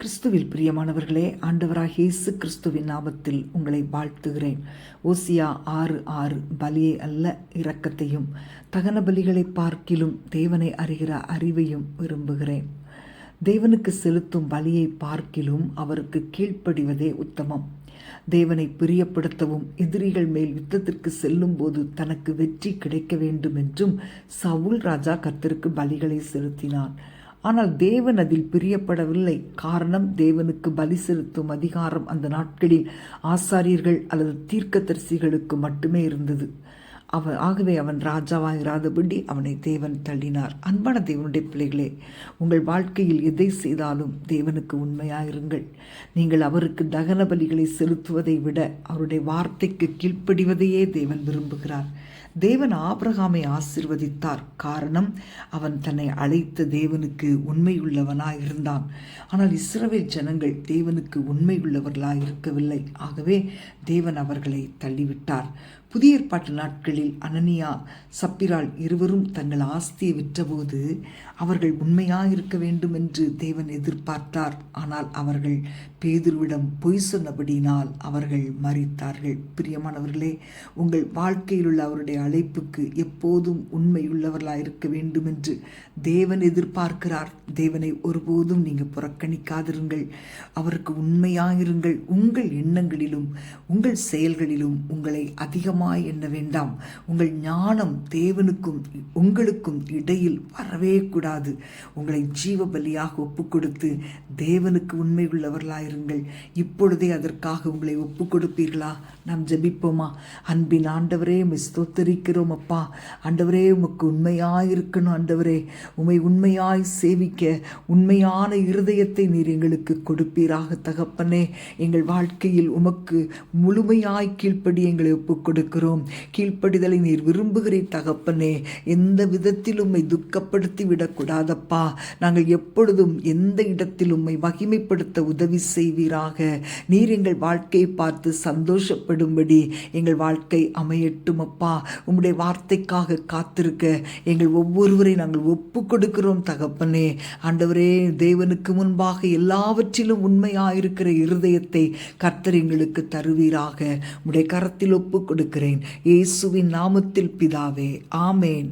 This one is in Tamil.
கிறிஸ்துவில் பிரியமானவர்களே, ஆண்டவராகிய இயேசு கிறிஸ்துவின் நாமத்தில் உங்களை வாழ்த்துகிறேன். ஓசியா 6:6 பலியை அல்ல இரக்கத்தையும் தகன பலிகளை பார்க்கிலும் தேவனை அறிகிற அறிவையும் விரும்புகிறேன். தேவனுக்கு செலுத்தும் பலியை பார்க்கிலும் அவருக்கு கீழ்ப்படிவதே உத்தமம். தேவனை பிரியப்படுத்தவும் எதிரிகள் மேல் யுத்தத்திற்கு செல்லும் போது தனக்கு வெற்றி கிடைக்க வேண்டும் என்றும் சவுல் ராஜா கர்த்தருக்கு பலிகளை செலுத்தினான். ஆனால் தேவன் அதில் பிரியப்படவில்லை. காரணம், தேவனுக்கு பலி செலுத்தும் அதிகாரம் அந்த நாட்களில் ஆசாரியர்கள் அல்லது தீர்க்கதரிசிகளுக்கு மட்டுமே இருந்தது. ஆகவே அவன் ராஜாவாயிராதபடி அவனை தேவன் தள்ளினார். அன்பான தேவனுடைய பிள்ளைகளே, உங்கள் வாழ்க்கையில் எதை செய்தாலும் தேவனுக்கு உண்மையாயிருங்கள். நீங்கள் அவருக்கு தகன பலிகளை செலுத்துவதை விட அவருடைய வார்த்தைக்கு கீழ்ப்படிவதையே தேவன் விரும்புகிறார். தேவன் ஆபிரகாமை ஆசீர்வதித்தார். காரணம், அவன் தன்னை அழைத்த தேவனுக்கு உண்மையுள்ளவனாய் இருந்தான். ஆனால் இஸ்ரவேல் ஜனங்கள் தேவனுக்கு உண்மையுள்ளவர்களாய் இருக்கவில்லை. ஆகவே தேவன் அவர்களை தள்ளிவிட்டார். புதிய ஏற்பாட்டு நாட்களில் அனனியா சப்பிராள் இருவரும் தங்கள் ஆஸ்தியை விற்றபோது அவர்கள் உண்மையாயிருக்க வேண்டும் என்று தேவன் எதிர்பார்த்தார். ஆனால் அவர்கள் பேதுருவிடம் பொய் சொன்னபடியினால் அவர்கள் மரித்தார்கள். பிரியமானவர்களே, உங்கள் வாழ்க்கையில் உள்ள அவருடைய அழைப்புக்கு எப்போதும் உண்மையுள்ளவர்களாயிருக்க வேண்டும் என்று தேவன் எதிர்பார்க்கிறார். தேவனை ஒருபோதும் நீங்கள் புறக்கணிக்காதிருங்கள். அவருக்கு உண்மையாயிருங்கள். உங்கள் எண்ணங்களிலும் உங்கள் செயல்களிலும் உங்களை அதிகமாக எண்ண வேண்டாம். உங்கள் ஞானம் தேவனுக்கும் உங்களுக்கும் இடையில் வரவே கூடாது. உங்களை ஜீவ பலியாக ஒப்பு கொடுத்து தேவனுக்கு உண்மை உள்ளவர்களாயிருங்கள். இப்பொழுதே அதற்காக உங்களை ஒப்பு கொடுப்பீர்களா? நாம் ஜெபிப்போமா? அன்பின் ஆண்டவரே, உம்மை ஸ்தோத்தரிக்கிறோம் அப்பா. ஆண்டவரே, உமக்கு உண்மையாயிருக்கணும். ஆண்டவரே, உம்மை உண்மையாய் சேவிக்க உண்மையான இருதயத்தை நீர் எங்களுக்கு கொடுப்பீராக. தகப்பனே, எங்கள் வாழ்க்கையில் உமக்கு முழுமையாய் கீழ்ப்படி எங்களை ஒப்பு கொடுக்கிறோம். கீழ்ப்படிதலை நீர் விரும்புகிறீர் தகப்பனே. எந்த விதத்தில் உம்மை துக்கப்படுத்தி விடக்கூடாதப்பா. நாங்கள் எப்பொழுதும் எந்த இடத்தில் உம்மை மகிமைப்படுத்த உதவி செய்வீராக. நீர் எங்கள் வாழ்க்கையை பார்த்து சந்தோஷப்படும்படி எங்கள் வாழ்க்கை அமையட்டும் அப்பா. உம்முடைய வார்த்தைக்காக காத்திருக்க எங்கள் ஒவ்வொருவரை நாங்கள் ஒப்பு கொடுக்கிறோம் தகப்பனே. ஆண்டவரே, தேவனுக்கு முன்பாக எல்லாவற்றிலும் உண்மையாயிருக்கிற இருதயத்தை கர்த்தர் எங்களுக்கு தருவீராக. உம்முடைய கரத்தில் ஒப்பு கொடுக்கிறேன். இயேசுவின் நாமத்தில் பிதாவே, ஆமேன்.